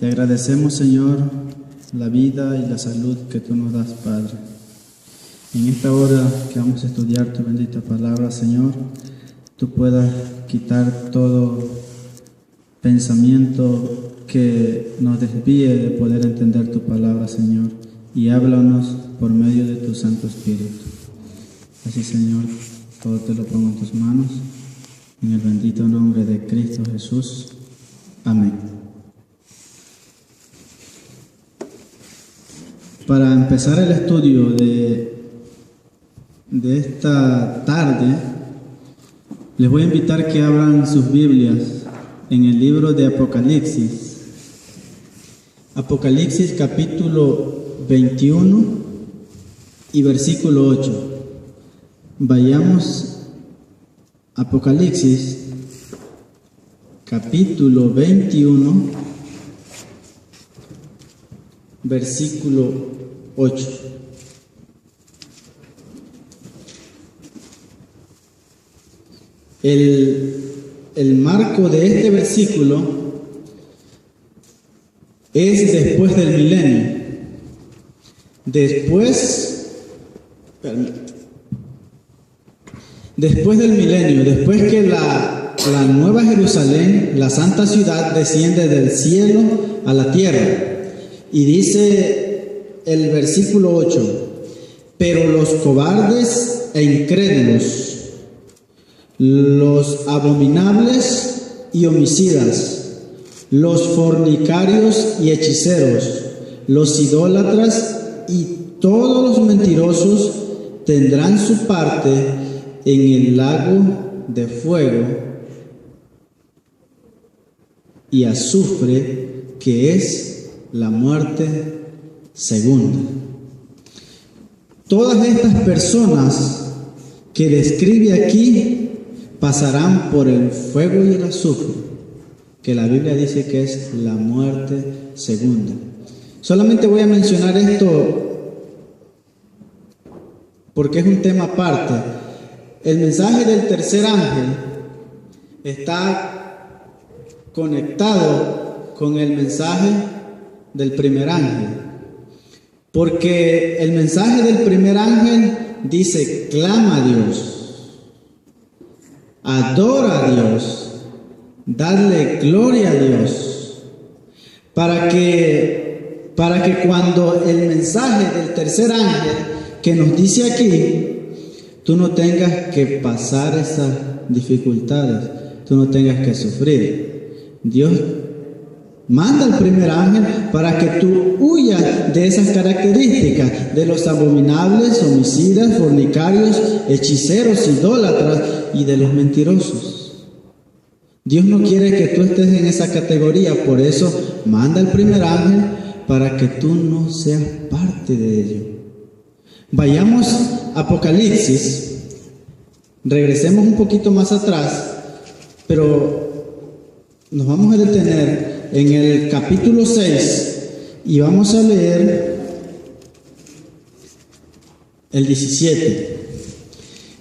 Te agradecemos, Señor, la vida y la salud que tú nos das, Padre. En esta hora que vamos a estudiar tu bendita palabra, Señor, tú puedas quitar todo pensamiento que nos desvíe de poder entender tu palabra, Señor, y háblanos por medio de tu Santo Espíritu. Así, Señor, todo te lo pongo en tus manos, en el bendito nombre de Cristo Jesús. Amén. Para empezar el estudio de esta tarde, les voy a invitar que abran sus Biblias en el libro de Apocalipsis. Apocalipsis capítulo 21 y versículo 8. Vayamos a Apocalipsis capítulo 21, versículo 8. El marco de este versículo es después del milenio. Después del milenio, después que la Nueva Jerusalén, la Santa Ciudad, desciende del cielo a la tierra. Y dice el versículo 8: pero los cobardes e incrédulos, los abominables y homicidas, los fornicarios y hechiceros, los idólatras y todos los mentirosos tendrán su parte en el lago de fuego y azufre, que es la muerte segunda. Todas estas personas que describe aquí pasarán por el fuego y el azufre, que la Biblia dice que es la muerte segunda. Solamente voy a mencionar esto porque es un tema aparte. El mensaje del tercer ángel está conectado con el mensaje del primer ángel, porque el mensaje del primer ángel dice: clama a Dios, adora a Dios, dadle gloria a Dios, para que cuando el mensaje del tercer ángel que nos dice aquí, tú no tengas que pasar esas dificultades, tú no tengas que sufrir. Dios manda al primer ángel para que tú huyas de esas características, de los abominables, homicidas, fornicarios, hechiceros, idólatras y de los mentirosos. Dios no quiere que tú estés en esa categoría, por eso manda al primer ángel para que tú no seas parte de ello. Vayamos a Apocalipsis, regresemos un poquito más atrás, pero nos vamos a detener en el capítulo 6 y vamos a leer el 17.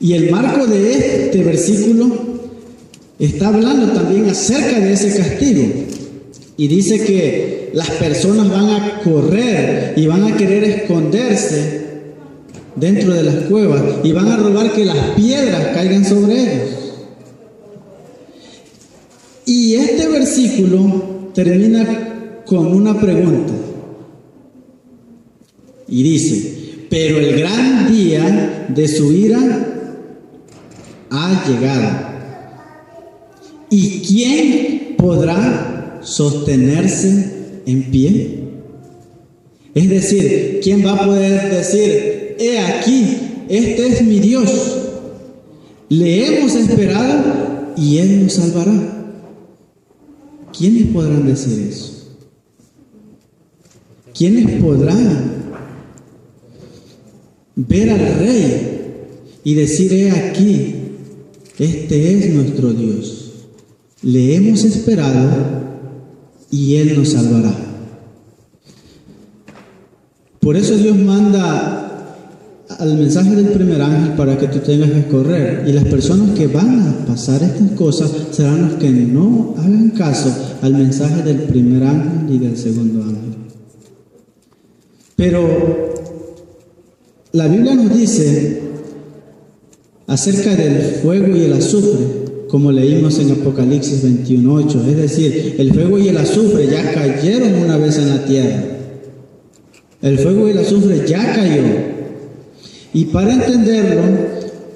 Y el marco de este versículo está hablando también acerca de ese castigo. Y dice que las personas van a correr y van a querer esconderse dentro de las cuevas y van a rogar que las piedras caigan sobre ellos. Y este versículo termina con una pregunta y dice: pero el gran día de su ira ha llegado, ¿y quién podrá sostenerse en pie? Es decir, ¿quién va a poder decir: he aquí, este es mi Dios, le hemos esperado y Él nos salvará? ¿Quiénes podrán decir eso? ¿Quiénes podrán ver al Rey y decir: he aquí, este es nuestro Dios, le hemos esperado y Él nos salvará? Por eso Dios manda al mensaje del primer ángel para que tú tengas que correr. Y las personas que van a pasar estas cosas serán los que no hagan caso al mensaje del primer ángel y del segundo ángel. Pero la Biblia nos dice acerca del fuego y el azufre, como leímos en Apocalipsis 21:8. Es decir, el fuego y el azufre ya cayeron una vez en la tierra. El fuego y el azufre ya cayó. Y para entenderlo,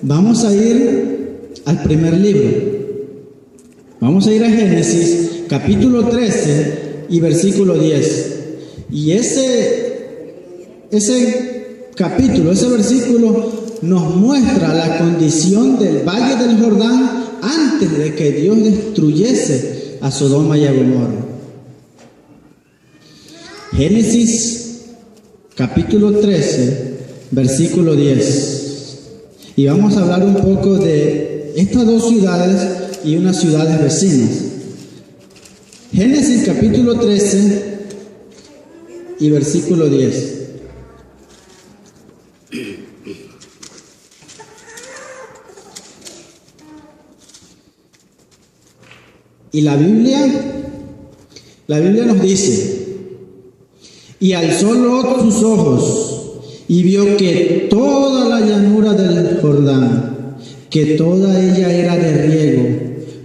vamos a ir al primer libro. Vamos a ir a Génesis, capítulo 13 y versículo 10. Y ese capítulo, ese versículo nos muestra la condición del valle del Jordán antes de que Dios destruyese a Sodoma y a Gomorra. Génesis capítulo 13, versículo 10. Y vamos a hablar un poco de estas dos ciudades y unas ciudades vecinas. Génesis capítulo 13 y versículo 10. Y la Biblia nos dice: y alzó Lot sus ojos y vio que toda la llanura del Jordán, que toda ella era de riego,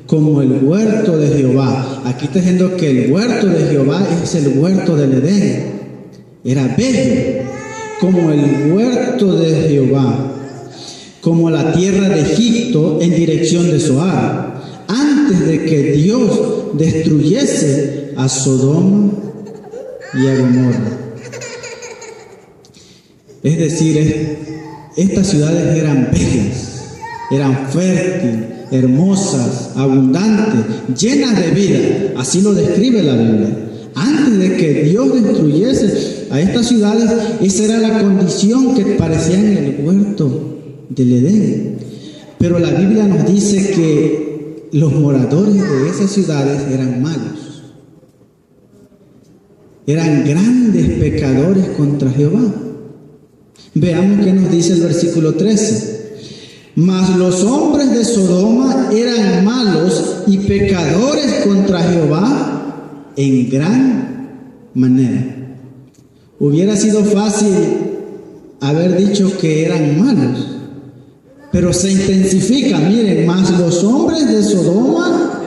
como el huerto de Jehová. Aquí está diciendo que el huerto de Jehová es el huerto del Edén. Era bello, como el huerto de Jehová, como la tierra de Egipto en dirección de Zoar, antes de que Dios destruyese a Sodoma y a Gomorra. Es decir, estas ciudades eran bellas, eran fértiles, hermosas, abundantes, llenas de vida. Así lo describe la Biblia. Antes de que Dios destruyese a estas ciudades, esa era la condición que parecían el huerto del Edén. Pero la Biblia nos dice que los moradores de esas ciudades eran malos. Eran grandes pecadores contra Jehová. Veamos qué nos dice el versículo 13. Mas los hombres de Sodoma eran malos y pecadores contra Jehová en gran manera. Hubiera sido fácil haber dicho que eran malos, pero se intensifica. Miren, mas los hombres de Sodoma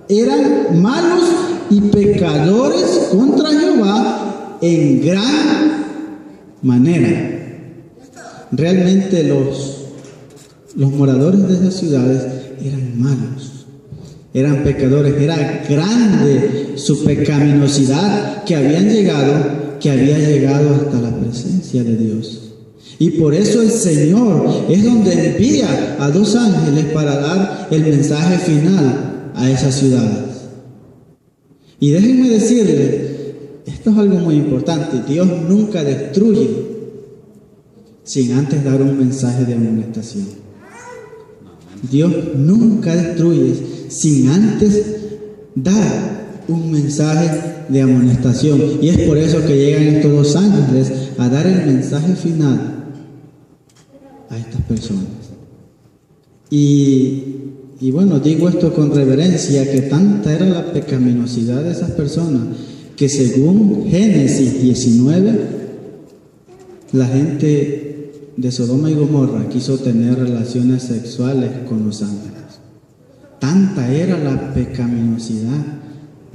eran malos y pecadores contra Jehová en gran manera. Realmente los moradores de esas ciudades eran malos, eran pecadores, era grande su pecaminosidad que había llegado hasta la presencia de Dios. Y por eso el Señor es donde envía a 2 ángeles para dar el mensaje final a esas ciudades. Y déjenme decirles, esto es algo muy importante: Dios nunca destruye sin antes dar un mensaje de amonestación. Dios nunca destruye sin antes dar un mensaje de amonestación. Y es por eso que llegan estos 2 ángeles a dar el mensaje final a estas personas. Y bueno, digo esto con reverencia, que tanta era la pecaminosidad de esas personas que según Génesis 19, la gente de Sodoma y Gomorra quiso tener relaciones sexuales con los ángeles. Tanta era la pecaminosidad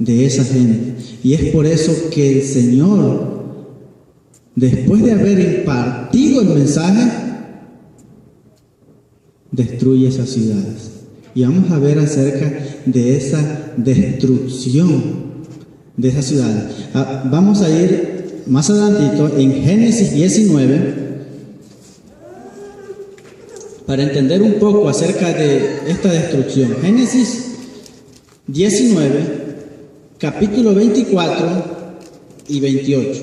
de esa gente. Y es por eso que el Señor, después de haber impartido el mensaje, destruye esas ciudades. Y vamos a ver acerca de esa destrucción de esas ciudades. Vamos a ir más adelantito en Génesis 19 para entender un poco acerca de esta destrucción. Génesis 19, capítulo 24 y 28.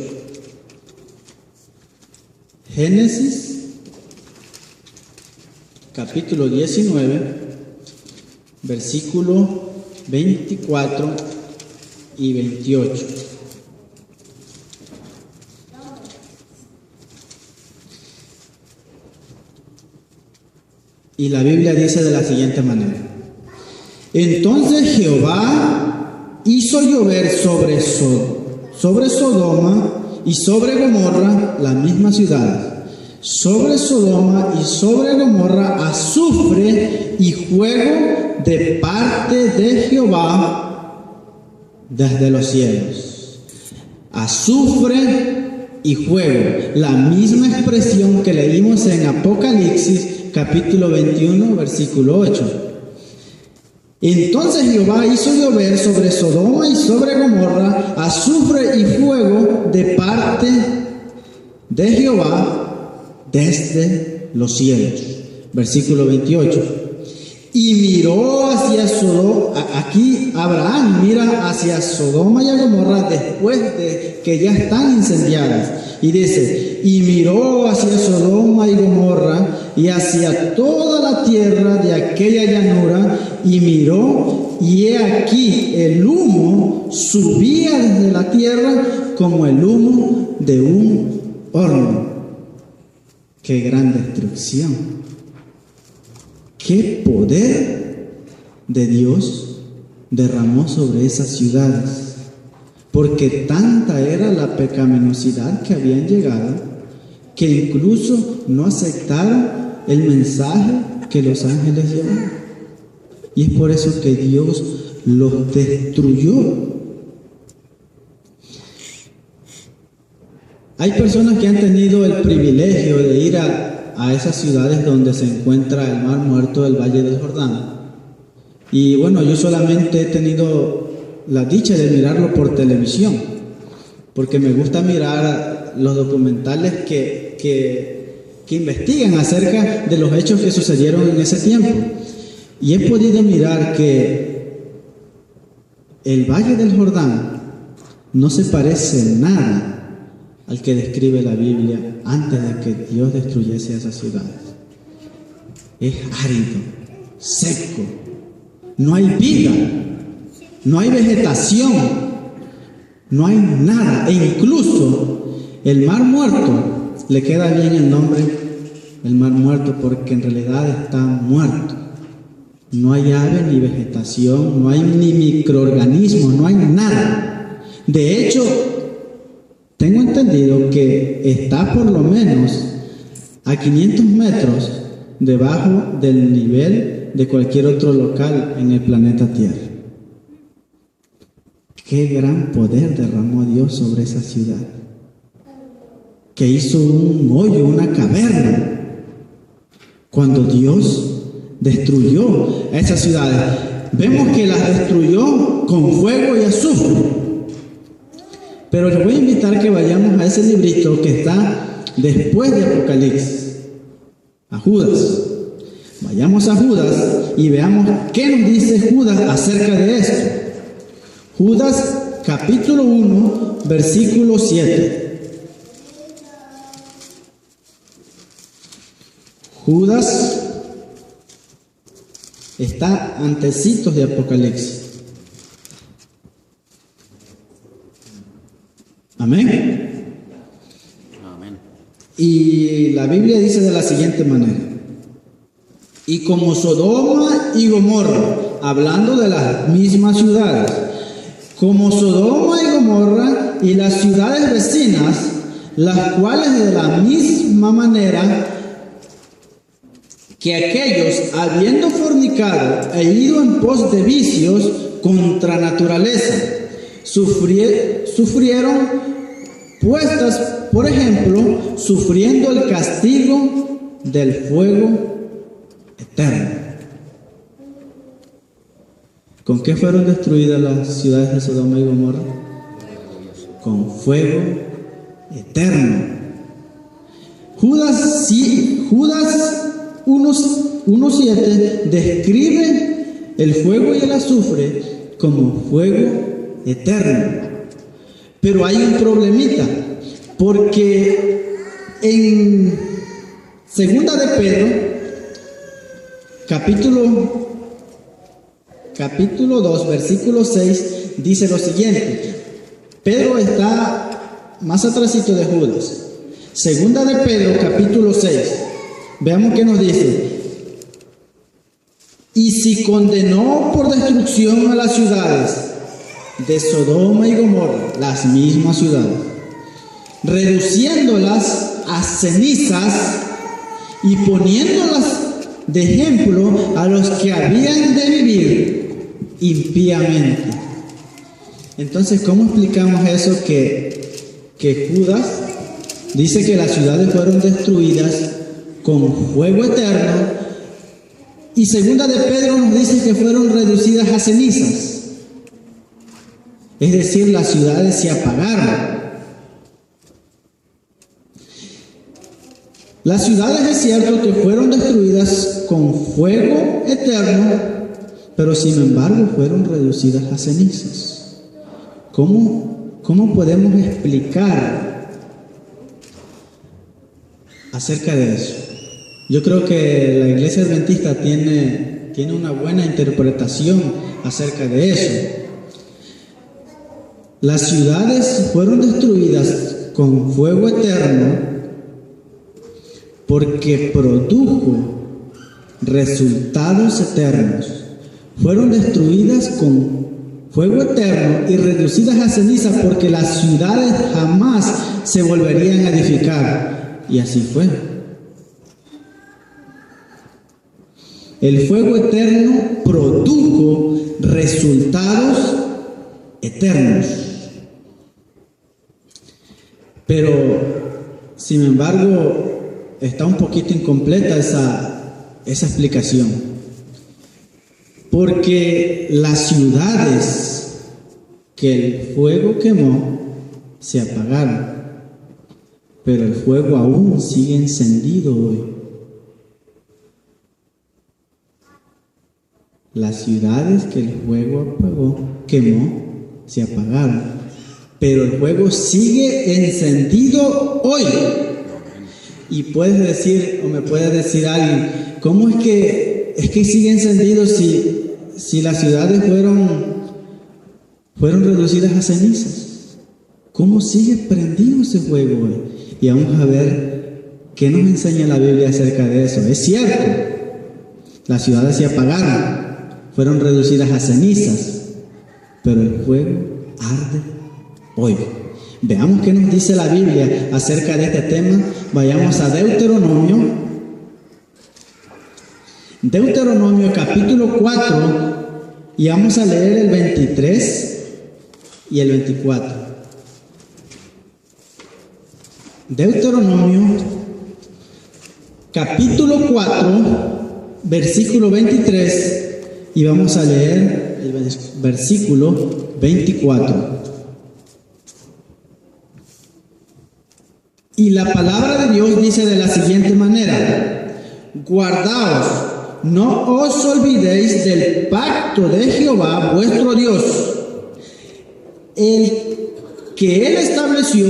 Génesis capítulo 19, versículo 24 y 28. Y la Biblia dice de la siguiente manera: entonces Jehová hizo llover sobre Sodoma y sobre Gomorra, la misma ciudad, sobre Sodoma y sobre Gomorra, azufre y fuego de parte de Jehová desde los cielos. Azufre y fuego, la misma expresión que leímos en Apocalipsis capítulo 21 versículo 8. Entonces Jehová hizo llover sobre Sodoma y sobre Gomorra azufre y fuego de parte de Jehová desde los cielos. Versículo 28. Y miró hacia Sodoma, aquí Abraham mira hacia Sodoma y a Gomorra después de que ya están incendiadas. Y dice, y miró hacia Sodoma y Gomorra y hacia toda la tierra de aquella llanura, y miró, y he aquí el humo subía desde la tierra como el humo de un horno. ¡Qué gran destrucción! ¡Qué poder de Dios derramó sobre esas ciudades! Porque tanta era la pecaminosidad que habían llegado, que incluso no aceptaron el mensaje que los ángeles llevaban. Y es por eso que Dios los destruyó. Hay personas que han tenido el privilegio de ir a esas ciudades donde se encuentra el Mar Muerto, el Valle del Jordán. Y bueno, yo solamente he tenido la dicha de mirarlo por televisión, porque me gusta mirar los documentales que investigan acerca de los hechos que sucedieron en ese tiempo. Y he podido mirar que el Valle del Jordán no se parece nada al que describe la Biblia antes de que Dios destruyese esas ciudades. Es árido, seco, no hay vida, no hay vegetación, no hay nada. E incluso el Mar Muerto, le queda bien el nombre, el Mar Muerto, porque en realidad está muerto. No hay ave ni vegetación, no hay ni microorganismos, no hay nada. De hecho, tengo entendido que está por lo menos a 500 metros debajo del nivel de cualquier otro local en el planeta Tierra. Qué gran poder derramó Dios sobre esa ciudad, que hizo un hoyo, una caverna, cuando Dios destruyó a esas ciudades. Vemos que las destruyó con fuego y azufre. Pero les voy a invitar que vayamos a ese librito que está después de Apocalipsis, a Judas. Vayamos a Judas y veamos qué nos dice Judas acerca de esto. Judas capítulo 1, versículo 7. Judas está antecitos de Apocalipsis. Amén. Amén. Y la Biblia dice de la siguiente manera: y como Sodoma y Gomorra, hablando de las mismas ciudades, como Sodoma y Gomorra y las ciudades vecinas, las cuales de la misma manera que aquellos, habiendo fornicado e ido en pos de vicios contra naturaleza, sufrieron puestas, por ejemplo, sufriendo el castigo del fuego eterno. ¿Con qué fueron destruidas las ciudades de Sodoma y Gomorra? Con fuego eterno. Judas 1:7 describe el fuego y el azufre como fuego eterno. Pero hay un problemita, porque en Segunda de Pedro, capítulo 2, versículo 6, dice lo siguiente. Pedro está más atrásito de Judas. Segunda de Pedro, capítulo 6. Veamos qué nos dice. Y si condenó por destrucción a las ciudades de Sodoma y Gomorra, las mismas ciudades, reduciéndolas a cenizas y poniéndolas de ejemplo a los que habían de vivir impíamente. Entonces, ¿cómo explicamos eso que Judas dice que las ciudades fueron destruidas con fuego eterno? Y segunda de Pedro nos dice que fueron reducidas a cenizas. Es decir, las ciudades se apagaron. Las ciudades es cierto que fueron destruidas con fuego eterno, pero sin embargo fueron reducidas a cenizas. ¿Cómo podemos explicar acerca de eso? Yo creo que la Iglesia Adventista tiene una buena interpretación acerca de eso. Las ciudades fueron destruidas con fuego eterno porque produjo resultados eternos. Fueron destruidas con fuego eterno y reducidas a cenizas porque las ciudades jamás se volverían a edificar. Y así fue. El fuego eterno produjo resultados eternos. Pero, sin embargo, está un poquito incompleta esa explicación. Porque las ciudades que el fuego quemó se apagaron, pero el fuego aún sigue encendido hoy. Las ciudades que el fuego quemó, se apagaron, pero el fuego sigue encendido hoy. Y puedes decir, o me puede decir alguien, ¿cómo es que sigue encendido si las ciudades fueron reducidas a cenizas? ¿Cómo sigue prendido ese fuego hoy? Y vamos a ver qué nos enseña la Biblia acerca de eso. Es cierto, las ciudades se apagaron, fueron reducidas a cenizas, pero el fuego arde hoy. Veamos qué nos dice la Biblia acerca de este tema. Vayamos a Deuteronomio capítulo 4 y vamos a leer el 23 y el 24. Deuteronomio capítulo 4 versículo 23 y vamos a leer el versículo 24. Y la palabra de Dios dice de la siguiente manera: guardaos, no os olvidéis del pacto de Jehová vuestro Dios, el que Él estableció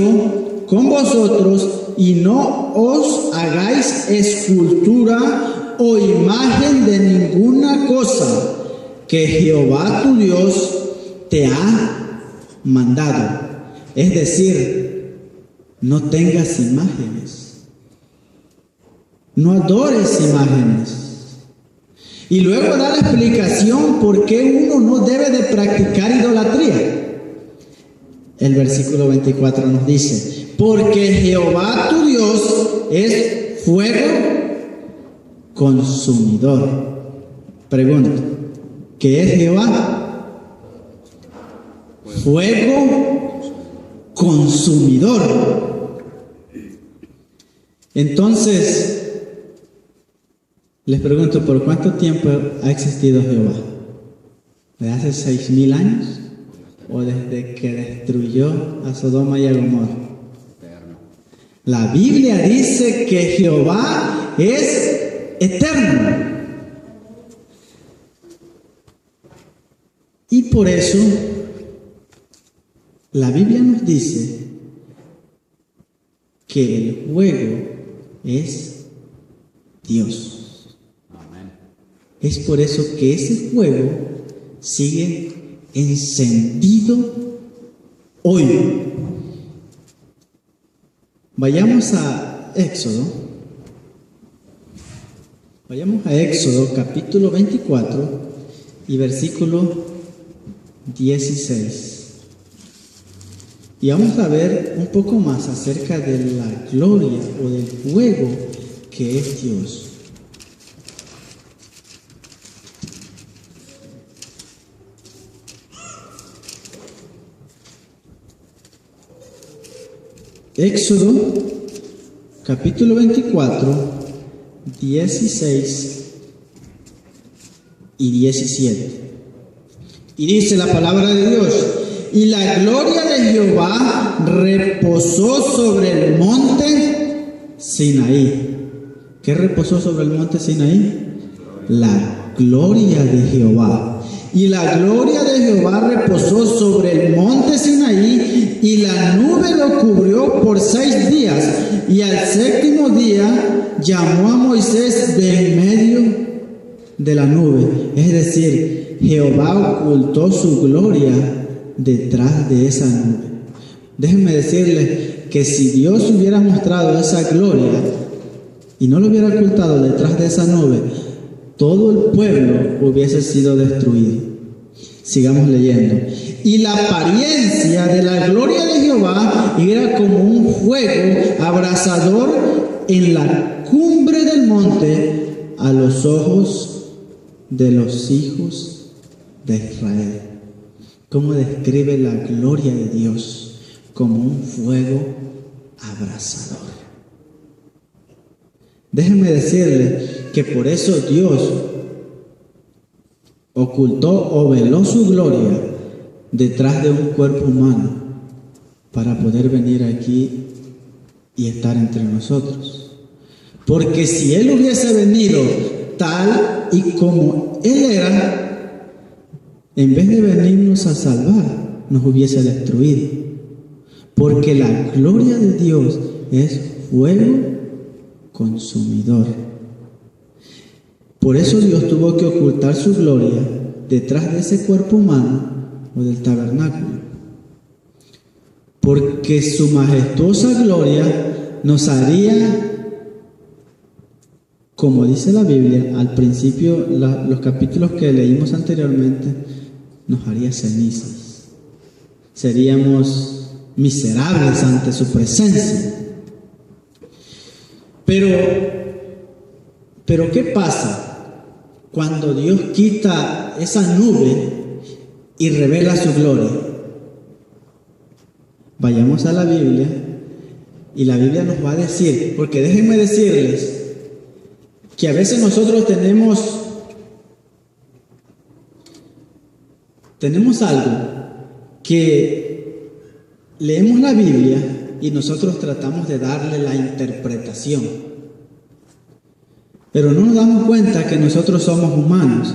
con vosotros, y no os hagáis escultura o imagen de ninguna cosa que Jehová tu Dios te ha mandado. Es decir, no tengas imágenes, no adores imágenes. Y luego da la explicación por qué uno no debe de practicar idolatría. El versículo 24 nos dice: porque Jehová tu Dios es fuego consumidor. Pregunto, ¿qué es Jehová? Fuego consumidor. Entonces, les pregunto, ¿por cuánto tiempo ha existido Jehová? ¿De hace 6,000 años? ¿O desde que destruyó a Sodoma y a Gomorra? La Biblia dice que Jehová es eterno. Y por eso, la Biblia nos dice que el fuego es Dios. Amén. Es por eso que ese fuego sigue encendido hoy. Vayamos a Éxodo, Vayamos a Éxodo capítulo 24 y versículo 16. Y vamos a ver un poco más acerca de la gloria o del fuego que es Dios. Éxodo capítulo 24, 16 y 17. Y dice la palabra de Dios: y la gloria de Jehová reposó sobre el monte Sinaí. ¿Qué reposó sobre el monte Sinaí? La gloria de Jehová. Y la gloria de Jehová reposó sobre el monte Sinaí, y la nube lo cubrió por 6 días. Y al 7º día llamó a Moisés de en medio de la nube. Es decir, Jehová ocultó su gloria detrás de esa nube. Déjenme decirles que si Dios hubiera mostrado esa gloria y no lo hubiera ocultado detrás de esa nube, todo el pueblo hubiese sido destruido. Sigamos leyendo. Y la apariencia de la gloria de Jehová era como un fuego abrasador en la cumbre del monte a los ojos de los hijos de Israel. ¿Cómo describe la gloria de Dios? Como un fuego abrasador. Déjenme decirles que por eso Dios ocultó o veló su gloria detrás de un cuerpo humano para poder venir aquí y estar entre nosotros. Porque si Él hubiese venido tal y como Él era, en vez de venirnos a salvar, nos hubiese destruido. Porque la gloria de Dios es fuego consumidor. Por eso Dios tuvo que ocultar su gloria detrás de ese cuerpo humano o del tabernáculo. Porque su majestuosa gloria nos haría, como dice la Biblia, al principio, los capítulos que leímos anteriormente, nos haría cenizas. Seríamos miserables ante su presencia. Pero ¿qué pasa cuando Dios quita esa nube y revela su gloria? Vayamos a la Biblia y la Biblia nos va a decir, porque déjenme decirles que a veces nosotros tenemos algo que leemos la Biblia y nosotros tratamos de darle la interpretación, pero no nos damos cuenta que nosotros somos humanos,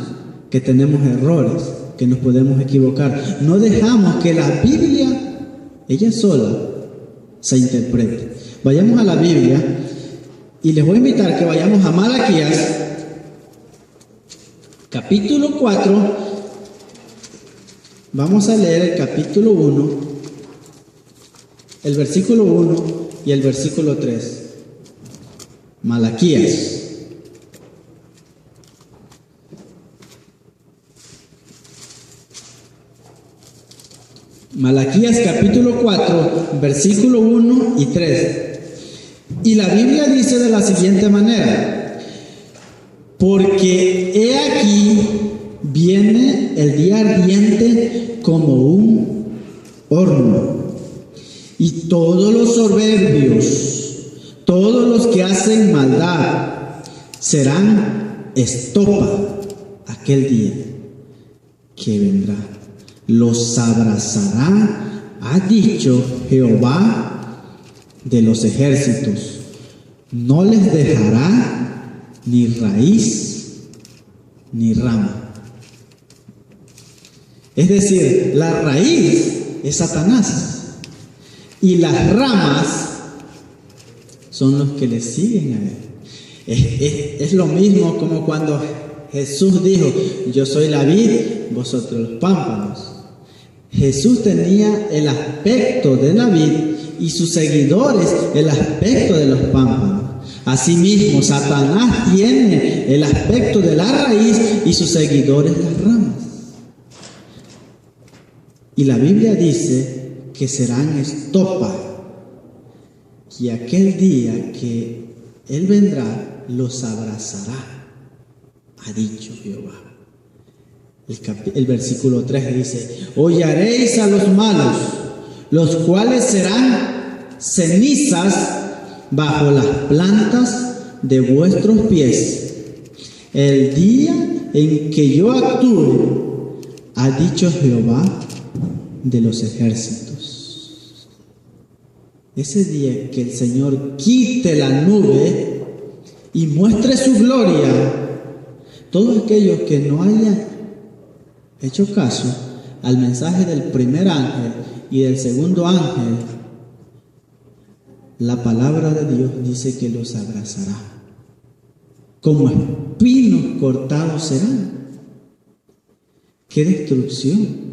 que tenemos errores, que nos podemos equivocar. No dejamos que la Biblia, ella sola, se interprete. Vayamos a la Biblia y les voy a invitar que vayamos a Malaquías, capítulo 4. Vamos a leer el capítulo 1, el versículo 1 y el versículo 3. Malaquías. Malaquías capítulo 4, versículo 1 y 3. Y la Biblia dice de la siguiente manera: porque he aquí viene el día ardiente como un horno, y todos los soberbios, todos los que hacen maldad, serán estopa aquel día que vendrá. Los abrazará, ha dicho Jehová de los ejércitos. No les dejará ni raíz ni rama. Es decir, la raíz es Satanás y las ramas son los que le siguen a él. Es lo mismo como cuando Jesús dijo: yo soy la vid, vosotros los pámpanos. Jesús tenía el aspecto de la vid y sus seguidores el aspecto de los pámpanos. Asimismo, Satanás tiene el aspecto de la raíz y sus seguidores las ramas. Y la Biblia dice que serán estopa, y aquel día que Él vendrá, los abrazará, ha dicho Jehová. El versículo 3 dice: hollaréis a los malos, los cuales serán cenizas bajo las plantas de vuestros pies. El día en que yo actúe, ha dicho Jehová de los ejércitos. Ese día que el Señor quite la nube y muestre su gloria, todos aquellos que no hayan hecho caso al mensaje del primer ángel y del segundo ángel, la palabra de Dios dice que los abrazará. Como espinos cortados serán. ¡Qué destrucción!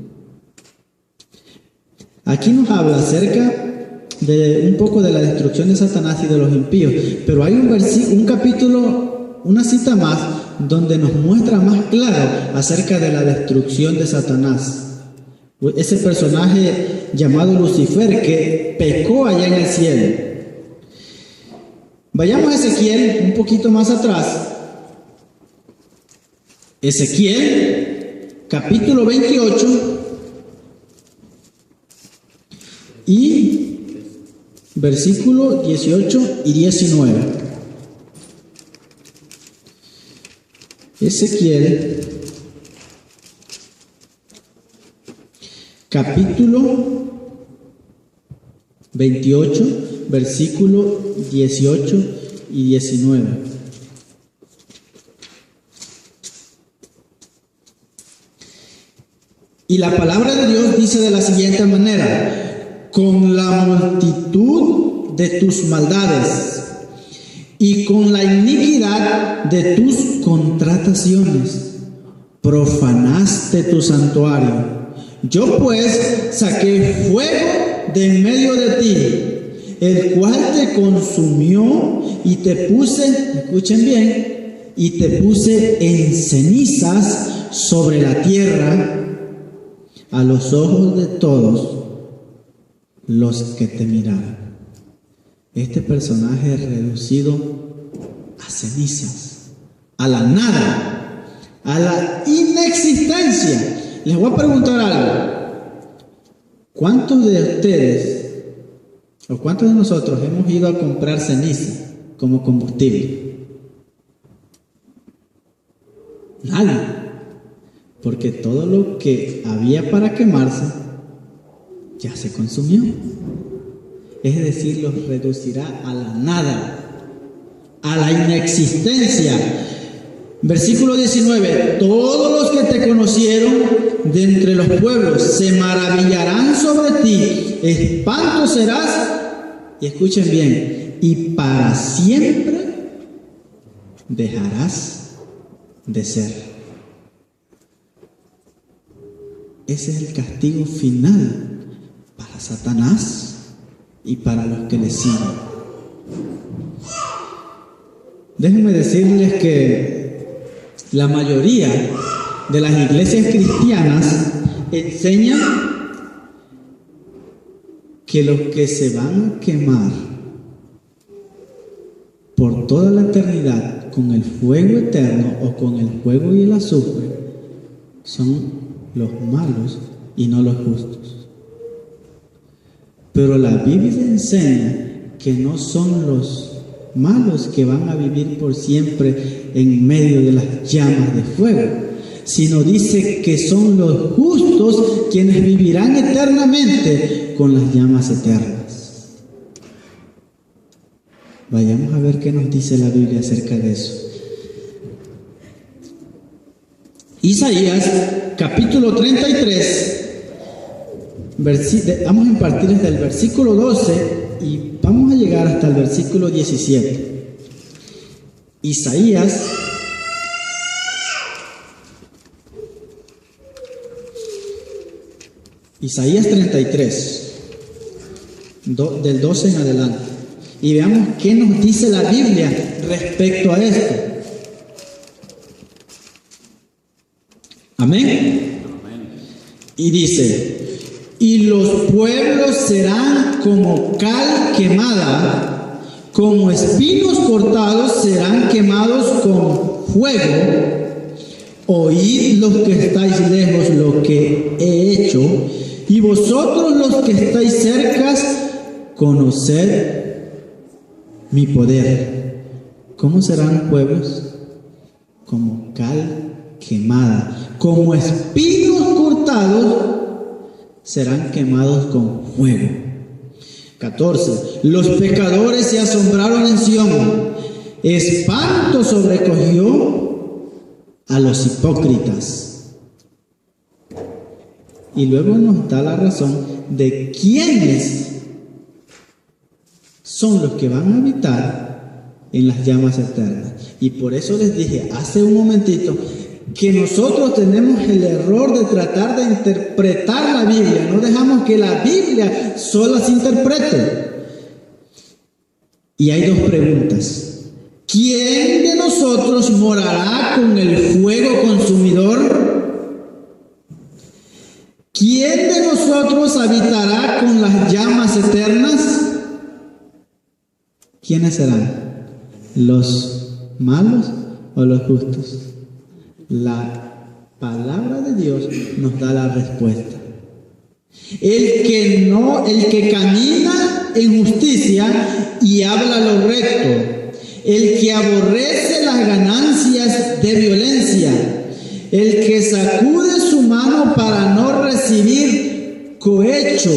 Aquí nos habla acerca de un poco de la destrucción de Satanás y de los impíos, pero hay un capítulo, una cita más, donde nos muestra más claro acerca de la destrucción de Satanás. Ese personaje llamado Lucifer que pecó allá en el cielo. Vayamos a Ezequiel un poquito más atrás. Ezequiel, capítulo 28 y versículo 18 y 19. Ezequiel, capítulo 28, versículo 18 y 19. Y la palabra de Dios dice de la siguiente manera: con la multitud de tus maldades y con la iniquidad de tus contrataciones, profanaste tu santuario. Yo pues saqué fuego de en medio de ti, el cual te consumió y te puse, escuchen bien, y te puse en cenizas sobre la tierra a los ojos de todos los que te miraban. Este personaje es reducido a cenizas, a la nada, a la inexistencia. Les voy a preguntar algo. ¿Cuántos de ustedes o cuántos de nosotros hemos ido a comprar ceniza como combustible? Nadie. Porque todo lo que había para quemarse ya se consumió. Es decir, los reducirá a la nada, a la inexistencia. Versículo 19: todos los que te conocieron de entre los pueblos se maravillarán sobre ti, espanto serás, y escuchen bien, y para siempre dejarás de ser. Ese es el castigo final para Satanás y para los que le siguen. Déjenme decirles que la mayoría de las iglesias cristianas enseñan que los que se van a quemar por toda la eternidad con el fuego eterno o con el fuego y el azufre son los malos y no los justos. Pero la Biblia enseña que no son los malos que van a vivir por siempre en medio de las llamas de fuego, sino dice que son los justos quienes vivirán eternamente con las llamas eternas. Vayamos a ver qué nos dice la Biblia acerca de eso. Isaías, capítulo 33, vamos a impartir desde el versículo 12 y vamos a llegar hasta el versículo 17. Isaías, Isaías 33, del 12 en adelante. y veamos qué nos dice la Biblia respecto a esto. Amén. Y dice: y los pueblos serán como cal quemada, como espinos cortados serán quemados con fuego. Oíd los que estáis lejos lo que he hecho, y vosotros los que estáis cerca, conoced mi poder. ¿Cómo serán los pueblos? Como cal quemada, como espinos cortados serán quemados con fuego. 14. Los pecadores se asombraron en Sión, espanto sobrecogió a los hipócritas. Y luego nos da la razón de quiénes son los que van a habitar en las llamas eternas. Y por eso les dije hace un momentito que nosotros tenemos el error de tratar de interpretar la Biblia. No dejamos que la Biblia sola se interprete. Y hay dos preguntas. ¿Quién de nosotros morará con el fuego consumidor? ¿Quién de nosotros habitará con las llamas eternas? ¿Quiénes serán? ¿Los malos o los justos? La palabra de Dios nos da la respuesta. El que camina en justicia y habla lo recto, el que aborrece las ganancias de violencia, el que sacude su mano para no recibir cohecho,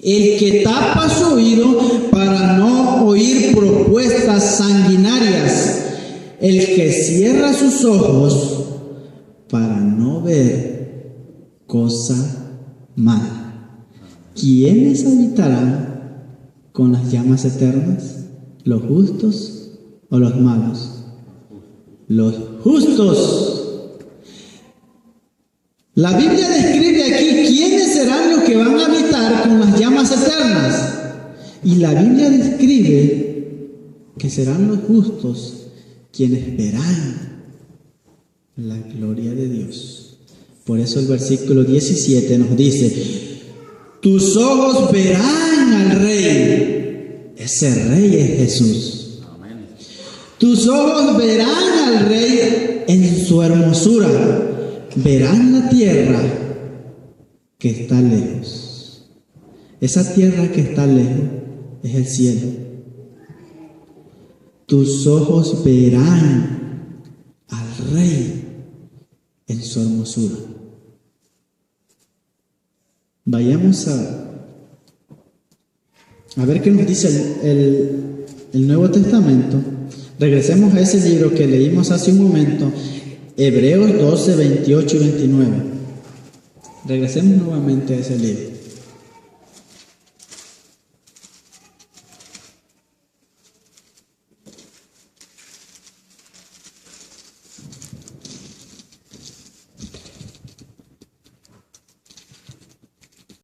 el que tapa su oído para no oír propuestas sanguinarias, el que cierra sus ojos para no ver cosa mala. ¿Quiénes habitarán con las llamas eternas? ¿Los justos o los malos? Los justos. La Biblia describe aquí quiénes serán los que van a habitar con las llamas eternas. Y la Biblia describe que serán los justos quienes verán la gloria de Dios. Por eso el versículo 17 nos dice: tus ojos verán al Rey. Ese Rey es Jesús. Amén. Tus ojos verán al Rey en su hermosura. Verán la tierra que está lejos. Esa tierra que está lejos es el cielo. Tus ojos verán al Rey en su hermosura. Vayamos a ver qué nos dice el Nuevo Testamento. Regresemos a ese libro que leímos hace un momento, Hebreos 12, 28 y 29. Regresemos nuevamente a ese libro.